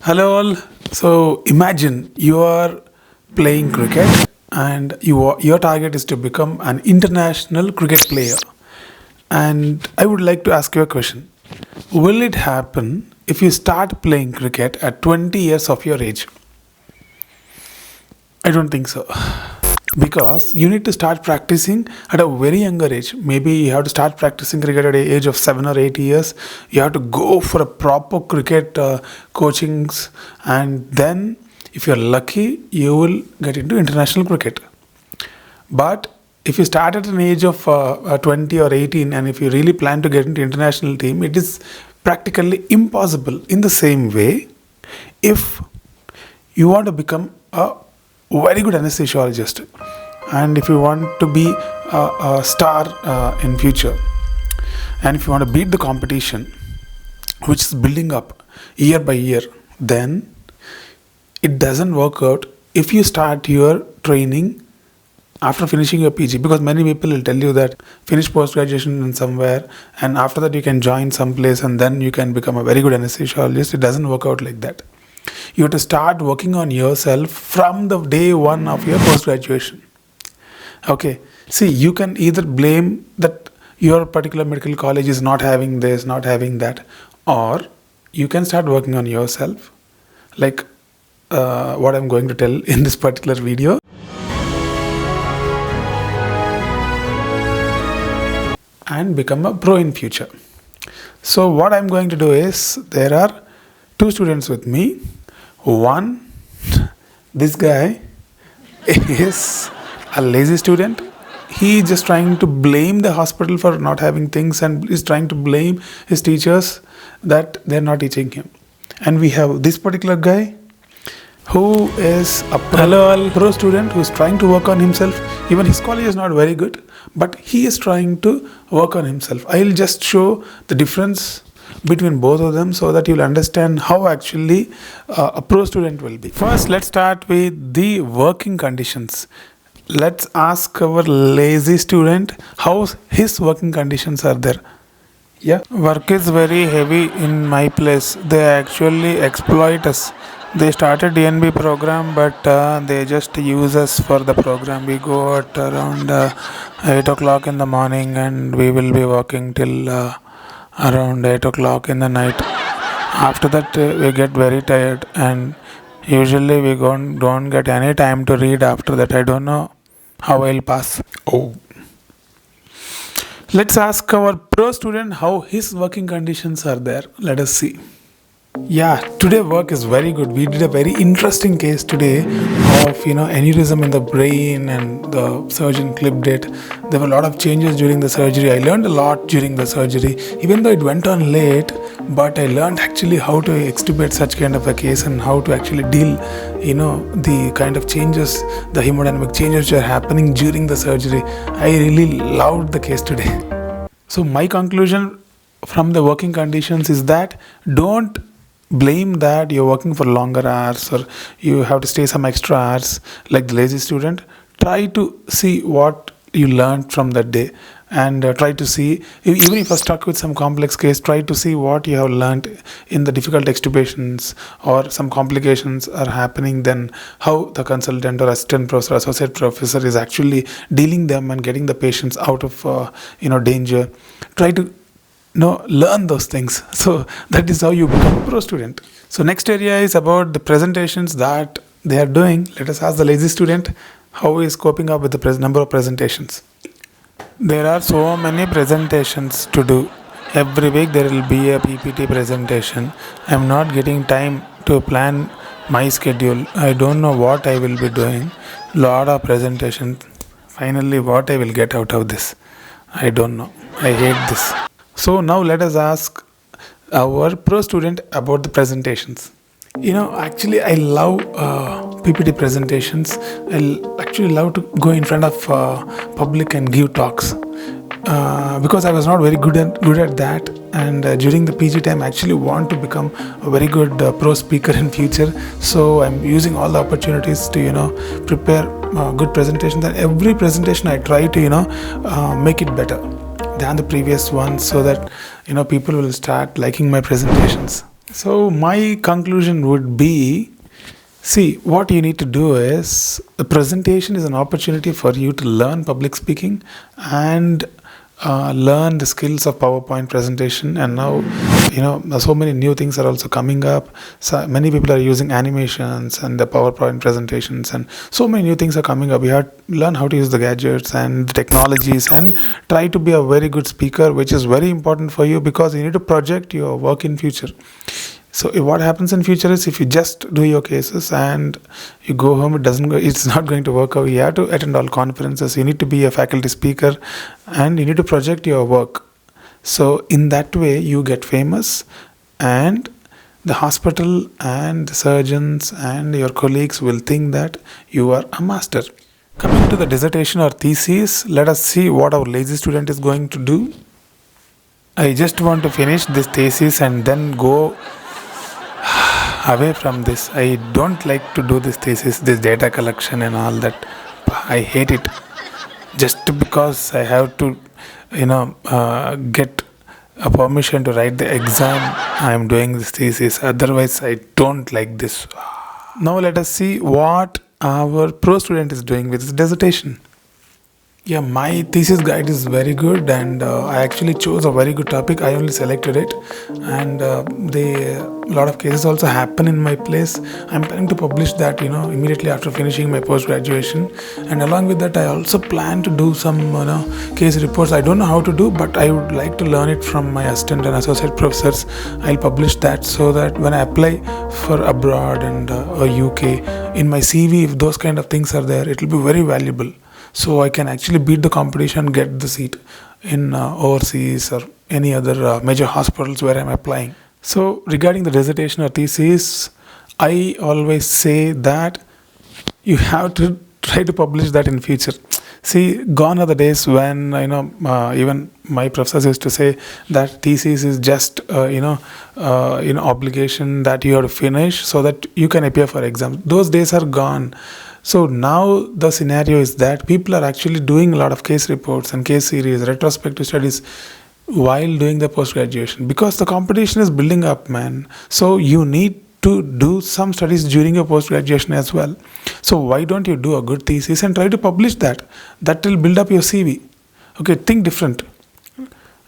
Hello all. So imagine you are playing cricket and your target is to become an international cricket player. And I would like to ask you a question. Will it happen if you start playing cricket at 20 years of your age? I don't think so. Because you need to start practicing at a very younger age. Maybe you have to start practicing cricket at the age of 7 or 8 years. You have to go for a proper cricket coachings, and then if you're lucky, you will get into international cricket. But if you start at an age of 20 or 18, and if you really plan to get into international team, it is practically impossible. In the same way, if you want to become a very good anesthesiologist, and if you want to be a star in future, and if you want to beat the competition which is building up year by year, then it doesn't work out if you start your training after finishing your PG, because many people will tell you that finish post graduation in somewhere and after that you can join some place and then you can become a very good anesthesiologist. It doesn't work out like that. You have to start working on yourself from the day one of your post graduation. Okay, see, you can either blame that your particular medical college is not having this, not having that, or you can start working on yourself, like what I'm going to tell in this particular video. And become a pro in future. So what I'm going to do is, there are two students with me. One, this guy is a lazy student. He is just trying to blame the hospital for not having things and is trying to blame his teachers that they're not teaching him. And we have this particular guy who is a pro student who is trying to work on himself. Even his college is not very good, but he is trying to work on himself. I'll just show the difference between both of them so that you'll understand how actually a pro student will be. First, let's start with the working conditions. Let's ask our lazy student how his working conditions are there. Yeah, work is very heavy in my place. They actually exploit us. They started DNB program, but they just use us for the program. We go at around 8 o'clock in the morning and we will be working till around 8 o'clock in the night. After that, we get very tired and usually we don't get any time to read after that. I don't know how I'll pass. Oh. Let's ask our pro student how his working conditions are there. Let us see. Yeah, today work is very good. We did a very interesting case today of aneurysm in the brain, and the surgeon clipped it. There were a lot of changes during the surgery. I learned a lot during the surgery, even though it went on late. But I learned actually how to extubate such kind of a case and how to actually deal, the kind of changes, the hemodynamic changes which are happening during the surgery. I really loved the case today. So my conclusion from the working conditions is that don't blame that you're working for longer hours or you have to stay some extra hours like the lazy student. Try to see what you learned from that day and try to see, even if you're stuck with some complex case, try to see what you have learned in the difficult extubations or some complications are happening, then how the consultant or assistant professor or associate professor is actually dealing them and getting the patients out of danger. Try to learn those things. So that is how you become a pro student. So next area is about the presentations that they are doing. Let us ask the lazy student how he is coping up with the number of presentations. There are so many presentations to do. Every week there will be a PPT presentation. I am not getting time to plan my schedule. I don't know what I will be doing. Lot of presentations. Finally, what I will get out of this? I don't know. I hate this. So now let us ask our pro student about the presentations. Actually I love PPT presentations. I actually love to go in front of public and give talks because I was not very good at that. And during the PG time, I actually want to become a very good pro speaker in future. So I'm using all the opportunities to prepare good presentations. And every presentation I try to make it better than the previous one, so that people will start liking my presentations. So my conclusion would be, see, what you need to do is the presentation is an opportunity for you to learn public speaking and learn the skills of PowerPoint presentation. And now, so many new things are also coming up. So many people are using animations and the PowerPoint presentations, and so many new things are coming up. You have to learn how to use the gadgets and the technologies and try to be a very good speaker, which is very important for you because you need to project your work in future. So what happens in future is if you just do your cases and you go home, it's not going to work out. You have to attend all conferences. You need to be a faculty speaker and you need to project your work. So in that way, you get famous, and the hospital and the surgeons and your colleagues will think that you are a master. Coming to the dissertation or thesis, let us see what our lazy student is going to do. I just want to finish this thesis and then go away from this. I don't like to do this thesis, this data collection and all that. I hate it. Just because I have to, get a permission to write the exam, I am doing this thesis. Otherwise, I don't like this. Now let us see what our pro student is doing with his dissertation. Yeah, my thesis guide is very good, and I actually chose a very good topic. I only selected it, and a lot of cases also happen in my place. I'm planning to publish that, immediately after finishing my post graduation, and along with that, I also plan to do some, case reports. I don't know how to do, but I would like to learn it from my assistant and associate professors. I'll publish that so that when I apply for abroad and or UK in my CV, if those kind of things are there, it will be very valuable. So I can actually beat the competition, get the seat in overseas or any other major hospitals where I'm applying. So regarding the dissertation or thesis, I always say that you have to try to publish that in future. See, gone are the days when even my professors used to say that thesis is just obligation that you have to finish so that you can appear for exams. Those days are gone. So now the scenario is that people are actually doing a lot of case reports and case series, retrospective studies while doing the post graduation because the competition is building up, man. So you need to do some studies during your post graduation as well. So why don't you do a good thesis and try to publish that? That will build up your CV. Okay, think different.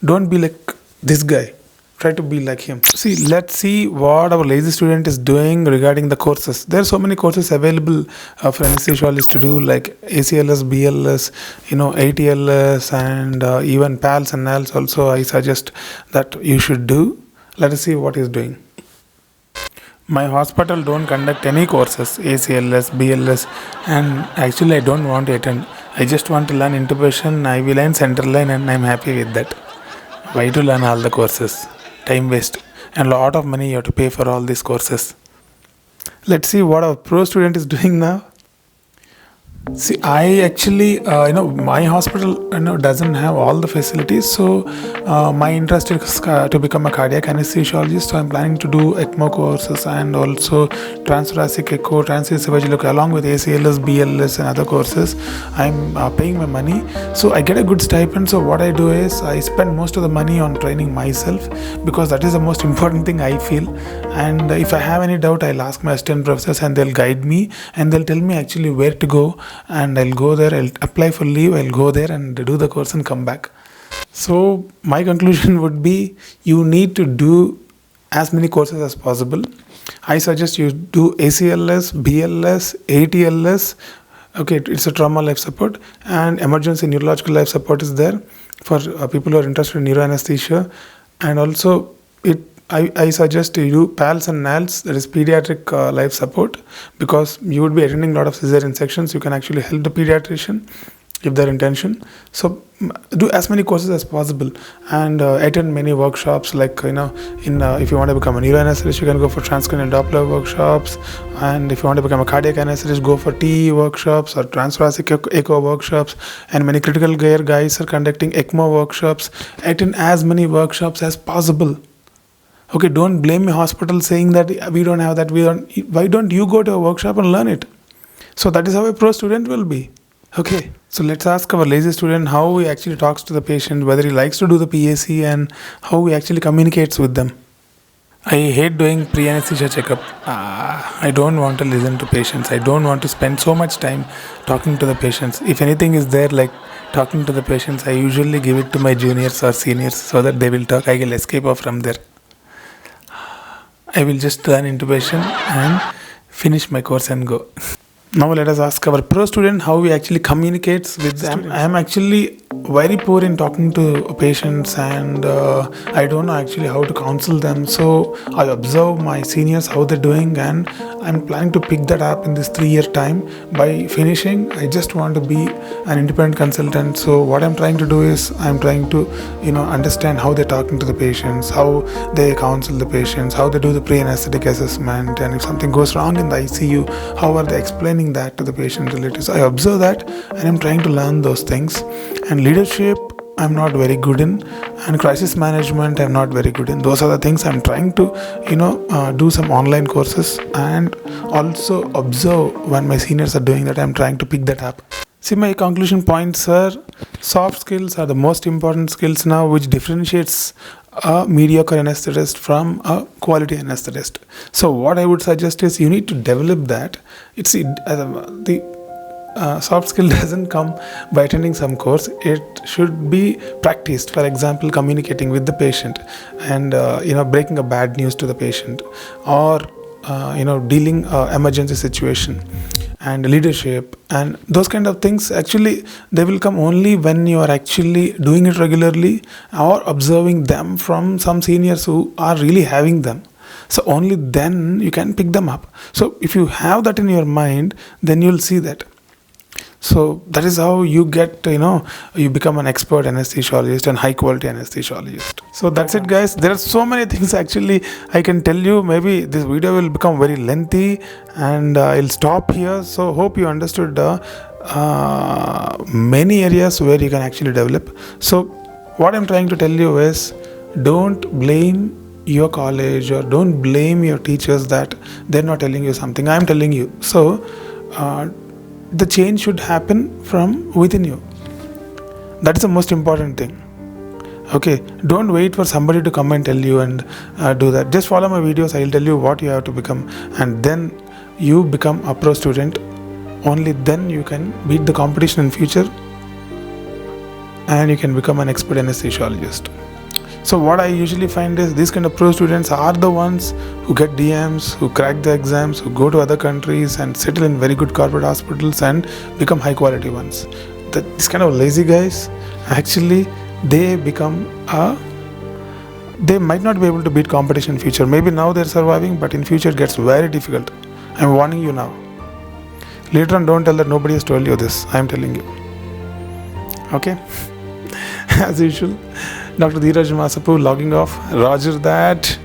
Don't be like this guy. Try to be like him. See, let's see what our lazy student is doing regarding the courses. There are so many courses available for anesthesiologists to do, like ACLS, BLS, ATLS, and even PALS and NALS. Also, I suggest that you should do. Let us see what he's doing. My hospital don't conduct any courses, ACLS, BLS, and actually I don't want to attend. I just want to learn intubation, IV line, central line, and I'm happy with that. Why to learn all the courses? Time waste, and a lot of money you have to pay for all these courses. Let's see what our pro student is doing now. See, I actually, my hospital, doesn't have all the facilities. So, my interest is to become a cardiac anesthesiologist. So, I'm planning to do ECMO courses and also transthoracic echo, transesophageal along with ACLS, BLS, and other courses. I'm paying my money. So, I get a good stipend. So, what I do is I spend most of the money on training myself because that is the most important thing I feel. And if I have any doubt, I'll ask my assistant professors and they'll guide me and they'll tell me actually where to go. And I'll go there, I'll apply for leave, I'll go there and do the course and come back. So my conclusion would be you need to do as many courses as possible. I suggest you do ACLS, BLS, ATLS. Okay, it's a trauma life support, and emergency neurological life support is there for people who are interested in neuroanesthesia. And also I suggest you do PALS and NALS, that is pediatric life support, because you would be attending a lot of cesarean sections. You can actually help the pediatrician if their intention. So do as many courses as possible and attend many workshops. Like if you want to become a neuroanesthetist, you can go for transcranial Doppler workshops. And if you want to become a cardiac anesthetist, go for TE workshops or transthoracic echo workshops. And many critical care guys are conducting ECMO workshops. Attend as many workshops as possible. Okay, don't blame the hospital saying that we don't have that. Why don't you go to a workshop and learn it? So that is how a pro student will be. Okay, so let's ask our lazy student how he actually talks to the patient, whether he likes to do the PAC and how he actually communicates with them. I hate doing pre-anesthesia checkup. I don't want to listen to patients. I don't want to spend so much time talking to the patients. If anything is there like talking to the patients, I usually give it to my juniors or seniors so that they will talk. I will escape off from there. I will just learn intubation and finish my course and go. Now let us ask our pro student how he actually communicates with them. I am actually very poor in talking to patients, and I don't know actually how to counsel them. So I observe my seniors how they're doing, and I'm planning to pick that up in this 3 year time. By finishing, I just want to be an independent consultant. So what I'm trying to do is I'm trying to understand how they're talking to the patients, how they counsel the patients, how they do the pre-anesthetic assessment, and if something goes wrong in the ICU, how are they explaining that to the patient relatives. I observe that and I'm trying to learn those things. And leadership I'm not very good in, and crisis management I'm not very good in. Those are the things I'm trying to do some online courses, and also observe when my seniors are doing that. I'm trying to pick that up. See, my conclusion points, sir. Soft skills are the most important skills now, which differentiates a mediocre anesthetist from a quality anesthetist. So, what I would suggest is you need to develop that. The soft skill doesn't come by attending some course. It should be practiced. For example, communicating with the patient, and breaking a bad news to the patient, or dealing emergency situation, and leadership, and those kind of things. Actually, they will come only when you are actually doing it regularly, or observing them from some seniors who are really having them. So only then you can pick them up. So if you have that in your mind, then you'll see that. So that is how you get, you become an expert anesthesiologist and high quality anesthesiologist. So that's it, guys. There are so many things actually I can tell you. Maybe this video will become very lengthy, and I'll stop here. So hope you understood many areas where you can actually develop. So what I'm trying to tell you is, don't blame your college or don't blame your teachers that they're not telling you something. I'm telling you. So the change should happen from within you. That's the most important thing. Okay, don't wait for somebody to come and tell you and do that. Just follow my videos. I'll tell you what you have to become, and then you become a pro student. Only then you can beat the competition in future, and you can become an expert anesthesiologist. So what I usually find is these kind of pro students are the ones who get DMs, who crack the exams, who go to other countries and settle in very good corporate hospitals and become high quality ones. These kind of lazy guys, actually, they might not be able to beat competition in future. Maybe now they're surviving, but in future it gets very difficult. I'm warning you now. Later on, don't tell that nobody has told you this. I'm telling you. Okay? As usual, Dr. Dheeraj Masapu logging off. Roger that.